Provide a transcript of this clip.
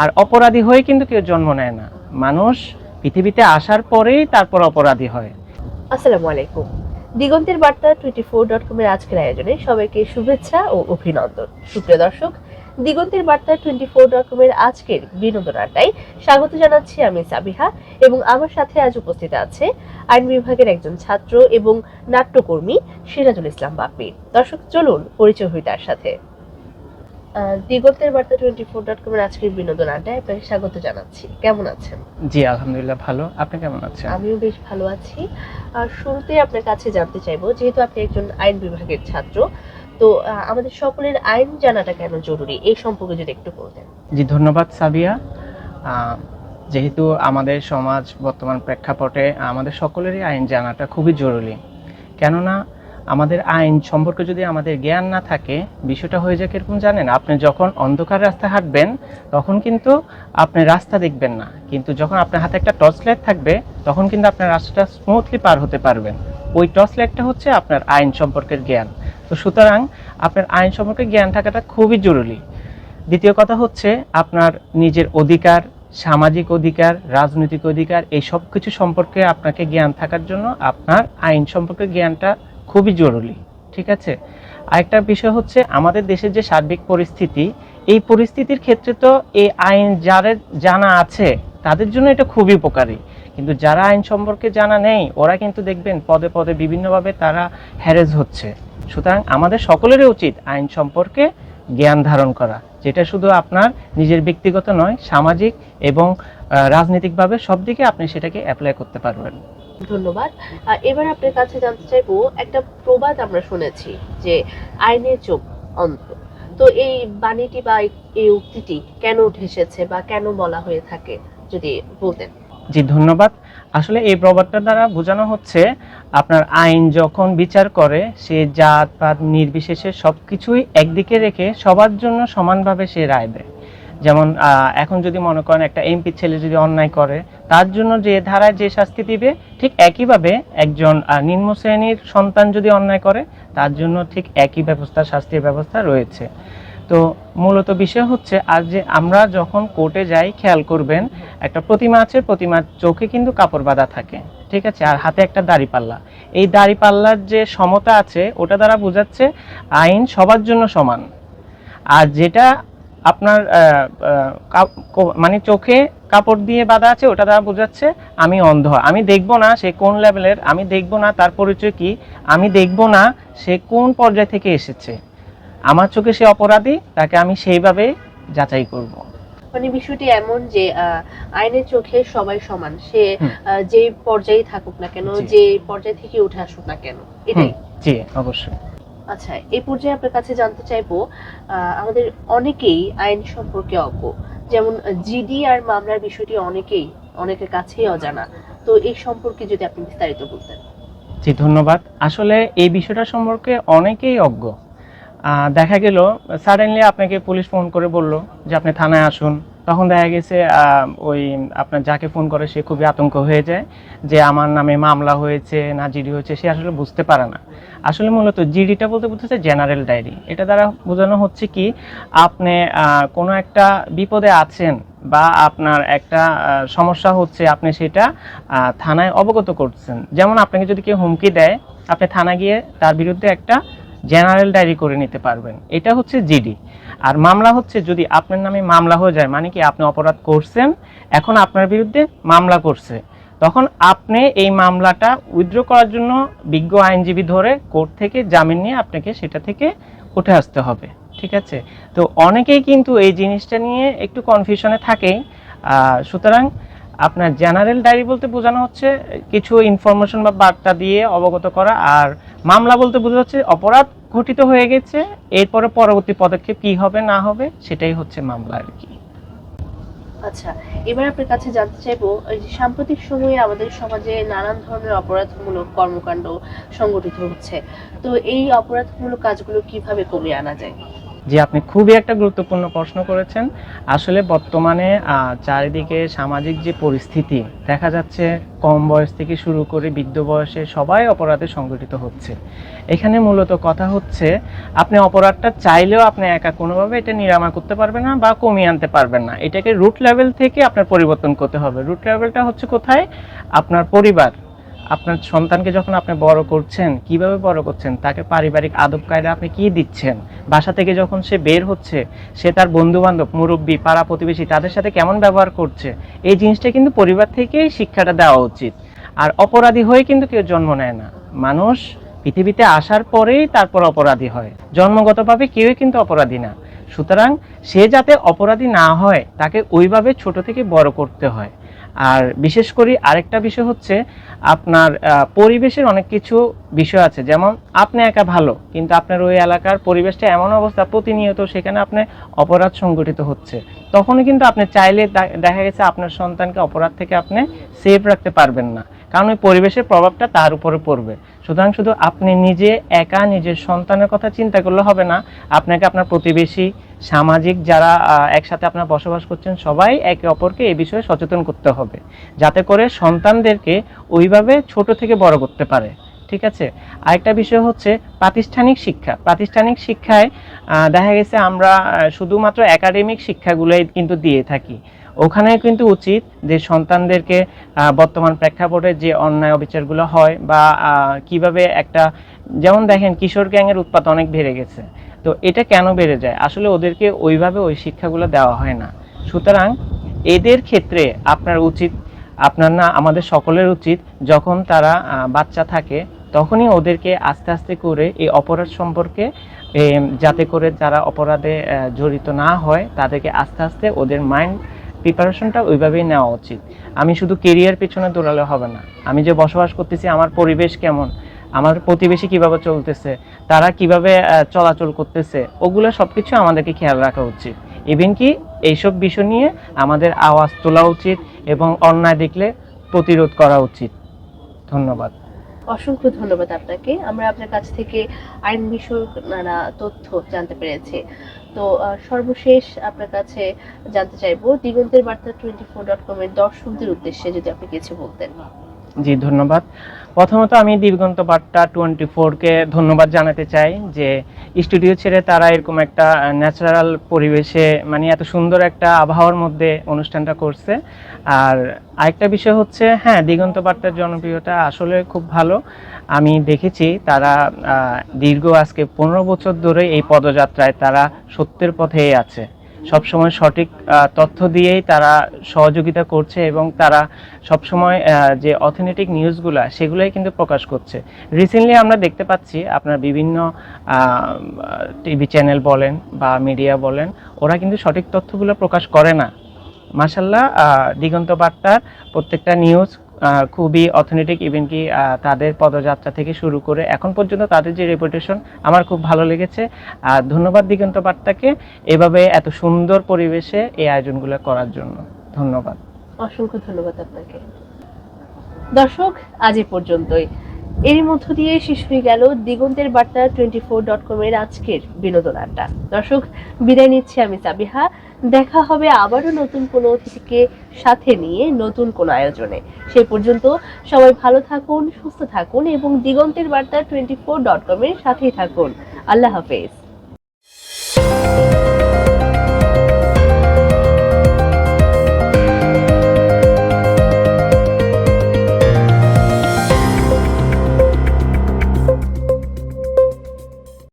আর অপরাধী হয়ে কিন্তু কেউ জন্ম নেয় না, মানুষ পৃথিবীতে আসার পরেই তারপর অপরাধী হয়। আসসালামু আলাইকুম। দিগন্তের বার্তা 24.com এর আজকের আয়োজনে সবাইকে শুভেচ্ছা ও অভিনন্দন। সুপ্রিয় দর্শক, দিগন্তের বার্তা 24.com এর আজকের বিনোদন আড্ডায় স্বাগত জানাচ্ছি আমি সাবিহা, এবং আমার সাথে আজ উপস্থিত আছে আইন বিভাগের একজন ছাত্র এবং নাট্যকর্মী সিরাজুল ইসলাম বাপ্পি। দর্শক, চলুন পরিচয় হই তার সাথে। দিগন্তের বার্তা 24.com এর আজকের বিনোদন আড্ডায় আপনাকে স্বাগত জানাচ্ছি। কেমন আছেন? জি আলহামদুলিল্লাহ ভালো, আপনি কেমন আছেন? আমিও বেশ ভালো আছি। আর শুরুতেই আপনার কাছে জানতে চাইবো, যেহেতু আপনি একজন আইন বিভাগের ছাত্র, তো আমাদের সকলের আইন জানাটা কেন জরুরি এই সম্পর্কে যদি একটু বলতেন। জি ধন্যবাদ সাবিয়া। যেহেতু আমাদের সমাজ বর্তমান প্রেক্ষাপটে আমাদের সকলেরই আইন জানাটা খুবই জরুরি, কেননা আমাদের আইন সম্পর্কে যদি আমাদের জ্ঞান না থাকে, বিষয়টা হয়ে যায় কিরকম জানেন, আপনি যখন অন্ধকার রাস্তায় হাঁটবেন তখন কিন্তু আপনি রাস্তা দেখবেন না, কিন্তু যখন আপনার হাতে একটা টর্চ লাইট থাকবে তখন কিন্তু আপনার রাস্তাটা স্মুথলি পার হতে পারবেন। ওই টর্চ লাইটটা হচ্ছে আপনার আইন সম্পর্কের জ্ঞান। তো সুতরাং আপনার আইন সম্পর্কে জ্ঞান থাকাটা খুবই জরুরি। দ্বিতীয় কথা হচ্ছে আপনার নিজের অধিকার, সামাজিক অধিকার, রাজনৈতিক অধিকার, এই সব কিছু সম্পর্কে আপনাকে জ্ঞান থাকার জন্য আপনার আইন সম্পর্কে জ্ঞানটা খুবই জরুরি। ঠিক আছে। আরেকটা বিষয় হচ্ছে আমাদের দেশের যে সার্বিক পরিস্থিতি, এই পরিস্থিতির ক্ষেত্রে তো এই আইন যাদের জানা আছে তাদের জন্য এটা খুবই উপকারী, কিন্তু যারা আইন সম্পর্কে জানা নেই ওরা কিন্তু দেখবেন পদে পদে বিভিন্নভাবে তারা হ্যারেস হচ্ছে। সুতরাং আমাদের সকলেরই উচিত আইন সম্পর্কে জ্ঞান ধারণ করা, যেটা শুধু আপনার নিজের ব্যক্তিগত নয়, সামাজিক এবং রাজনৈতিকভাবে সব দিকে আপনি সেটাকে অ্যাপ্লাই করতে পারবেন। ধন্যবাদ। এবার আপনার কাছে জানতে চাইবো, একটা প্রবাদ আমরা শুনেছি যে আইনের চোখ অন্ধ। তো এই বাণীটি বা এই উক্তিটি কেন উঠে এসেছে বা কেন বলা হয়ে থাকে যদি বলতেন। জি ধন্যবাদ। আসলে এই প্রবাদটার দ্বারা বোঝানো হচ্ছে আপনার আইন যখন বিচার করে সে জাত পাত নির্বিশেষে সবকিছুই একদিকে রেখে সবার জন্য সমানভাবে সে রায় দেয়। যেমন এখন যদি মনে করেন একটা এমপি ছেলে যদি অন্যায় করে, তার জন্য যে ধারায় যে শাস্তি দিবে, ঠিক একইভাবে একজন নিম্ন শ্রেণীর সন্তান যদি অন্যায় করে তার জন্য ঠিক একই ব্যবস্থা, শাস্তির ব্যবস্থা রয়েছে। তো মূলত বিষয় হচ্ছে, আর যে আমরা যখন কোর্টে যাই খেয়াল করবেন একটা প্রতিমা আছে, প্রতিমার চোখে কিন্তু কাপড় বাঁধা থাকে, ঠিক আছে, আর হাতে একটা দাড়িপাল্লা। এই দাড়িপাল্লার যে সমতা আছে ওটা দ্বারা বোঝাচ্ছে আইন সবার জন্য সমান। আর যেটা আপনার মানে চোখে কাপড় দিয়ে বাঁধা আছে ওটা দ্বারা বোঝাচ্ছে আমি অন্ধ, আমি দেখবো না সে কোন লেভেলের, আমি দেখবো না তার পরিচয় কি, আমি দেখবো না সে কোন পর্যায় থেকে এসেছে, আমার চোখে সে অপরাধী, তাকে আমি সেইভাবে যাচাই করব। মানে বিষয়টি এমন যে আইনের চোখে সবাই সমান, সে যে পর্যায়ে থাকুক না কেন, যে পর্যায় থেকে উঠে আসুক না কেন, এটাই। জি অবশ্যই। আচ্ছা, এই পর্যায়ে আপনার কাছে জানতে চাইবো, আমাদের অনেকেই আইন সম্পর্কে অজ্ঞ। যেমন জিডি আর মামলার বিষয়টি অনেকের কাছেই অজানা। তো এই সম্পর্কে যদি আপনি বিস্তারিত বলতেন। জি ধন্যবাদ। আসলে এই বিষয়টা সম্পর্কে অনেকেই অজ্ঞ। দেখা গেল সাডেনলি আপনাকে পুলিশ ফোন করে বলল যে আপনি থানায় আসুন, তখন দেখা গেছে ওই আপনার যাকে ফোন করে সে খুবই আতঙ্ক হয়ে যায় যে আমার নামে মামলা হয়েছে না জিডি হয়েছে, সে আসলে বুঝতে পারে না। আসলে মূলত জিডিটা বলতে বোঝাচ্ছে জেনারেল ডায়েরি। এটা দ্বারা বোঝানো হচ্ছে কি, আপনি কোনো একটা বিপদে আছেন বা আপনার একটা সমস্যা হচ্ছে, আপনি সেটা থানায় অবগত করছেন। যেমন আপনাকে যদি কেউ হুমকি দেয়, আপনি থানা গিয়ে তার বিরুদ্ধে একটা জেনারেল ডায়েরি করে নিতে পারবেন, এটা হচ্ছে জিডি। আর মামলা হচ্ছে যদি আপনার নামে মামলা হয়ে যায়, মানে কি আপনি অপরাধ করছেন, এখন আপনার বিরুদ্ধে মামলা করছে, তখন আপনি এই মামলাটা উইথড্র করার জন্য বিজ্ঞ আইনজীবী ধরে কোর্ট থেকে জামিন নিয়ে আপনাকে সেটা থেকে উঠে আসতে হবে। ঠিক আছে। তো অনেকেই কিন্তু এই জিনিসটা নিয়ে একটু কনফিউশনে থাকেই। সুতরাং আপনার জেনারেল ডায়েরি বলতে বোঝানো হচ্ছে কিছু ইনফরমেশন বা বার্তা দিয়ে অবগত করা, আর মামলা বলতে বোঝা হচ্ছে অপরাধ ঘটিত হয়ে গেছে, এরপরে পরবর্তী পদক্ষেপ কি হবে না হবে সেটাই হচ্ছে মামলা আর কি। আচ্ছা, এবার আপনার কাছে জানতে চাইবো, এই যে সাম্প্রতিক সময়ে আমাদের সমাজে নানান ধরনের অপরাধমূলক কর্মকাণ্ড সংগঠিত হচ্ছে, তো এই অপরাধমূলক কাজগুলো কিভাবে কমিয়ে আনা যায়? জি, আপনি খুবই একটা গুরুত্বপূর্ণ প্রশ্ন করেছেন। আসলে বর্তমানে চারিদিকে সামাজিক যে পরিস্থিতি দেখা যাচ্ছে, কম বয়স থেকে শুরু করে বৃদ্ধ বয়সে সবাই অপরাধে সংগঠিত হচ্ছে। এখানে মূলত কথা হচ্ছে, আপনি অপরাধটা চাইলেও আপনি একা কোনোভাবে এটা নিরাময় করতে পারবেন না বা কমিয়ে আনতে পারবেন না। এটাকে রুট লেভেল থেকে আপনার পরিবর্তন করতে হবে। রুট লেভেলটা হচ্ছে কোথায়? আপনার পরিবার। আপনার সন্তানকে যখন আপনি বড় করছেন, কিভাবে বড় করছেন, তাকে পারিবারিক আদব কায়দা আপনি কি দিচ্ছেন, বাসা থেকে যখন সে বের হচ্ছে সে তার বন্ধু বান্ধব, মুরব্বী, পাড়া প্রতিবেশী তাদের সাথে কেমন ব্যবহার করছে, এই জিনিসটা কিন্তু পরিবার থেকেই শিক্ষাটা দেওয়া উচিত। আর অপরাধী হয়ে কিন্তু কেউ জন্ম নেয় না। মানুষ পৃথিবীতে আসার পরেই তারপর অপরাধী হয়, জন্মগতভাবে কেউই কিন্তু অপরাধী না। সুতরাং সে যাতে অপরাধী না হয় তাকে ওইভাবে ছোট থেকে বড় করতে হয়। আর বিশেষ করে আরেকটা বিষয় হচ্ছে, আপনার পরিবেশের অনেক কিছু বিষয় আছে, যেমন আপনি একা ভালো কিন্তু আপনার ওই এলাকার পরিবেশটা এমন অবস্থা প্রতিনিয়ত সেখানে আপনার অপরাধ সংগঠিত হচ্ছে, তখনই কিন্তু আপনি চাইলে দেখা গেছে আপনার সন্তানকে অপরাধ থেকে আপনি সেফ রাখতে পারবেন না, কারণ ওই পরিবেশের প্রভাবটা তার উপরে পড়বে। সুতরাং শুধু আপনি নিজে একা নিজের সন্তানের কথা চিন্তা করলে হবে না, আপনাকে আপনার প্রতিবেশী, সামাজিক যারা একসাথে আপনার বসবাস করছেন সবাই একে অপরকে এই বিষয়ে সচেতন করতে হবে, যাতে করে সন্তানদেরকে ওইভাবে ছোট থেকে বড় করতে পারে। ঠিক আছে। আরেকটা বিষয় হচ্ছে প্রাতিষ্ঠানিক শিক্ষা। প্রাতিষ্ঠানিক শিক্ষায় দেখা গেছে আমরা শুধুমাত্র একাডেমিক শিক্ষাগুলোই কিন্তু দিয়ে থাকি। ওখানে কিন্তু উচিত যে সন্তানদেরকে বর্তমান প্রেক্ষাপটে যে অন্যায় অবিচারগুলো হয় বা কিভাবে একটা, যেমন দেখেন কিশোর গ্যাংয়ের উৎপাত অনেক বেড়ে গেছে, তো এটা কেন বেড়ে যায়? আসলে ওদেরকে ওইভাবে ওই শিক্ষাগুলো দেওয়া হয় না। সুতরাং এদের ক্ষেত্রে আপনার উচিত, আপনার না আমাদের সকলের উচিত, যখন তারা বাচ্চা থাকে তখনই ওদেরকে আস্তে আস্তে করে এই অপরাধ সম্পর্কে, যাতে করে যারা অপরাধে জড়িত না হয় তাদেরকে আস্তে আস্তে ওদের মাইন্ড প্রিপারেশনটা ওইভাবেই নেওয়া উচিত। আমি শুধু কেরিয়ার পিছনে দৌড়ালে হবে না, আমি যে বসবাস করতেছি আমার পরিবেশ কেমন, আমার প্রতিবেশী কিভাবে চলতেছে, তারা কিভাবে চলাচল করতেছে, ওগুলো সবকিছু আমাদেরকে খেয়াল রাখা উচিত। ইভেন কি এইসব বিষয় নিয়ে আমাদের আওয়াজ তোলা উচিত এবং অন্যায় দেখলে প্রতিরোধ করা উচিত। ধন্যবাদ। অসংখ্য ধন্যবাদ আপনাকে। আমরা আপনার কাছ থেকে আইন বিষয়ক নানা তথ্য জানতে পেরেছি। তো সর্বশেষ আপনার কাছে জানতে চাইবো, দিগন্তের বার্তা 24.com এর দর্শকদের উদ্দেশ্যে যদি আপনি কিছু বলতেন। জি, ধন্যবাদ। প্রথমত আমি দিগন্ত বার্তা 24-কে ধন্যবাদ জানাতে চাই যে স্টুডিও ছেড়ে তারা এরকম একটা ন্যাচারাল পরিবেশে, মানে এত সুন্দর একটা আবহাওয়ার মধ্যে অনুষ্ঠানটা করছে। আর আরেকটা বিষয় হচ্ছে, হ্যাঁ, দিগন্ত বার্তার জনপ্রিয়তা আসলে খুব ভালো। আমি দেখেছি তারা দীর্ঘ আজকে 15 বছর ধরে এই পদযাত্রায় তারা সত্যের পথেই আছে, সবসময় সঠিক তথ্য দিয়েই তারা সহযোগিতা করছে এবং তারা সবসময় যে অথেন্টিক নিউজগুলো সেগুলোই কিন্তু প্রকাশ করছে। রিসেন্টলি আমরা দেখতে পাচ্ছি আপনার বিভিন্ন টিভি চ্যানেল বলেন বা মিডিয়া বলেন, ওরা কিন্তু সঠিক তথ্যগুলো প্রকাশ করে না। মাশাআল্লাহ, দিগন্ত বার্তার প্রত্যেকটা নিউজ খুবই অথেন্টিক, ইভেন কি তাদের পদযাত্রা থেকে শুরু করে এখন পর্যন্ত তাদের যে রেপুটেশন আমার খুব ভালো লেগেছে। আর ধন্যবাদ দিগন্ত বার্তাকে এভাবে এত সুন্দর পরিবেশে এই আয়োজনগুলো করার জন্য। ধন্যবাদ। অসংখ্য ধন্যবাদ আপনাকে। দর্শক, আজ এ পর্যন্তই। এর মধ্য দিয়ে শেষ হয়ে গেল দিগন্তের বার্তা 24.com এর আজকের বিনোদন আড্ডা। দর্শক, বিদায় নিচ্ছি আমি সাবিহা। দেখা হবে আবারও নতুন কোনো অতিথিকে সাথে নিয়ে নতুন কোনো আয়োজনে। সেই পর্যন্ত সবাই ভালো থাকুন, সুস্থ থাকুন এবং দিগন্তের বার্তা 24.com এর সাথেই থাকুন। আল্লাহ হাফেজ।